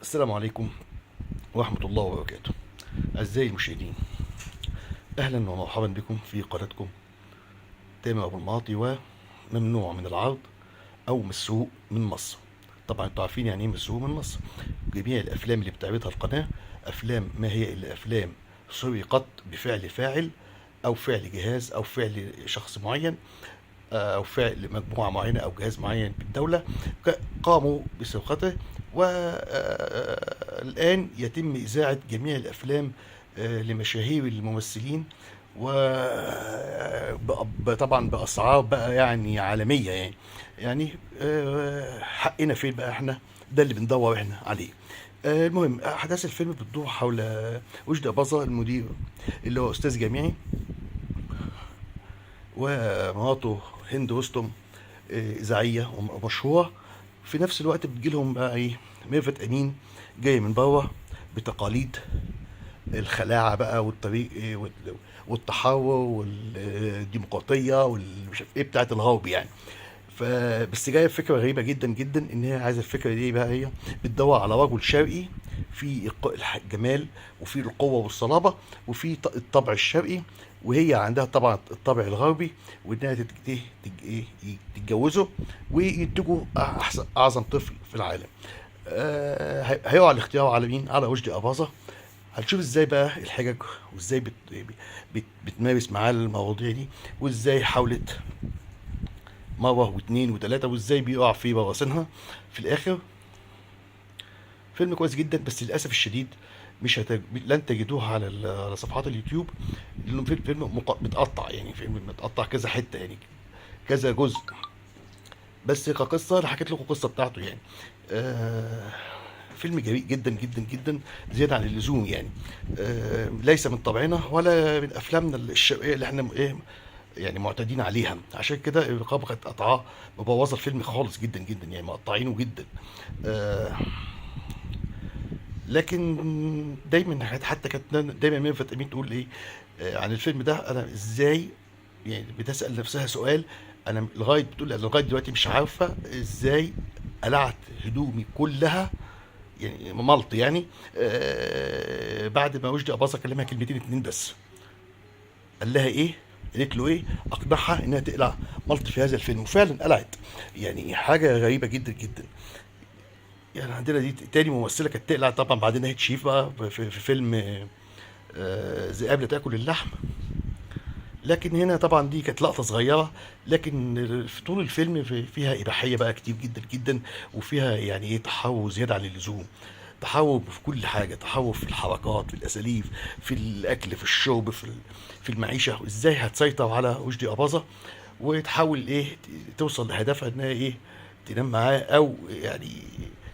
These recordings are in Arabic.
السلام عليكم ورحمة الله وبركاته. أعزائي المشاهدين، أهلا ومرحبا بكم في قناتكم تامر أبو المعاطي وممنوع من العرض أو مسروق من مصر. طبعا انتوا عارفين يعني ايه مسروق من مصر. جميع الأفلام اللي بتعرضها القناة أفلام ما هي إلا أفلام سرقت بفعل فاعل أو فعل جهاز أو فعل شخص معين، أو فعل مجموعة معينة أو جهاز معين بالدولة قاموا بسرقته. والآن يتم إذاعة جميع الأفلام لمشاهير الممثلين، وطبعا بأسعار بقى يعني عالمية يعني حقنا فين بقى احنا؟ ده اللي بندور احنا عليه. المهم أحداث الفيلم بتدور حول وجدي أباظة المدير اللي هو أستاذ جامعي، ومراته هند رستم إذاعية ومشهورة. في نفس الوقت بتجيلهم بقى إيه؟ ميرفت أمين جاية من بره بتقاليد الخلاعة بقى والطريق والتحرر والديمقراطية والمش عارف إيه بتاعت الغرب يعني. فبس جايه بفكره غريبه جدا جدا، ان هي عايزه الفكره دي بقى، هي بتدور على رجل شرقي في الجمال وفي القوه والصلابه وفي الطبع الشرقي، وهي عندها طبعا الطبع الغربي، وانها تتجوزه وينتجوا احسن اعظم طفل في العالم. هيقع الاختيار على مين؟ على رشدي اباظه. هنشوف ازاي بقى الحجج، وازاي بتمارس معاه المواضيع دي، وازاي حاولت مرة واتنين وتلاتة، وازاي بيقع في بواسنها في الآخر. فيلم كويس جدا، بس للأسف الشديد مش لن تجدوه على على صفحات اليوتيوب، لأنه فيلم متقطع، يعني فيلم متقطع كذا حتة، يعني كذا جزء. بس كقصة أنا حكيت لكم القصة بتاعته يعني. آه فيلم جريء جدا جدا جدا زيادة عن اللزوم يعني. ليس من طبعنا ولا من أفلامنا الشرقية اللي احنا ايه يعني معتادين عليها. عشان كده الرقابه كانت قطعاه، مبوظه الفيلم خالص جدا جدا، يعني مقطعينه جدا. آه لكن دايما حتى كانت دايما ميرفت امين تقول ايه عن الفيلم ده؟ انا ازاي يعني بتسال نفسها سؤال، انا لغايه بتقول أنا لغايه دلوقتي مش عارفه ازاي قلعت هدومي كلها، يعني ملط يعني، بعد ما وجدي اباظه كلمها كلمتين اتنين بس. قال لها ايه؟ قالت له ايه؟ اقنعها انها تقلع ملط في هذا الفيلم، وفعلا قلعت. يعني حاجه غريبه جدا جدا. يعني عندنا دي تاني ممثله كانت تقلع طبعا بعد نهايه شيف بقى في فيلم ذئاب لا تاكل اللحم. لكن هنا طبعا دي كانت لقطه صغيره، لكن في طول الفيلم فيها اباحيه بقى كتير جدا جدا، وفيها يعني ايه تحرر زياده عن اللزوم. تحرر في كل حاجه، تحرر في الحركات، في الاساليب، في الاكل، في الشرب، في المعيشه، ازاي هتسيطر على وجدي اباظه وتحاول ايه توصل لهدفها، انها ايه تنام معاه او يعني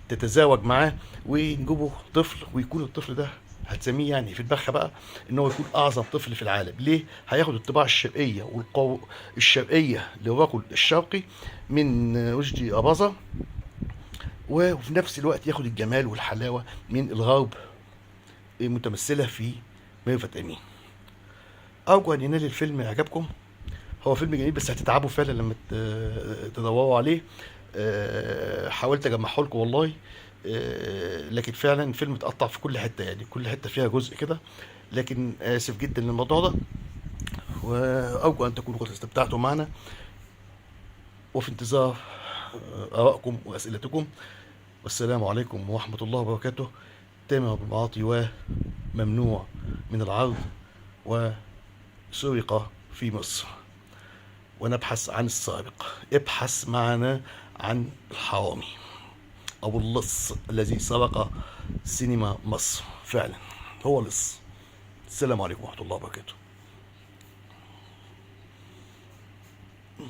تتزاوج معاه ونجيبه طفل، ويكون الطفل ده هتسميه يعني في دماغها بقى ان هو يكون اعظم طفل في العالم. ليه؟ هياخد الطباع الشرقيه والقوة الشرقيه للرجل الشرقي من وجدي اباظه، وفي نفس الوقت ياخد الجمال والحلاوه من الغرب متمثله في ميرفت امين. ارجو ان ينال الفيلم اعجابكم. هو فيلم جميل، بس هتتعبوا فعلا لما تدوروا عليه. حاولت اجمعه لكم والله، لكن فعلا الفيلم اتقطع في كل حته، يعني كل حته فيها جزء كده. لكن اسف جدا للموضوع ده، وارجو ان تكونوا قد استمتعتم معنا، وفي انتظار ارائكم واسئلتكم. والسلام عليكم ورحمه الله وبركاته. تامر بالمعاطي وممنوع من العرض وسرق في مصر، ونبحث عن السارق. ابحث معنا عن الحرامي او اللص الذي سرق سينما مصر، فعلا هو لص. السلام عليكم ورحمة الله وبركاته.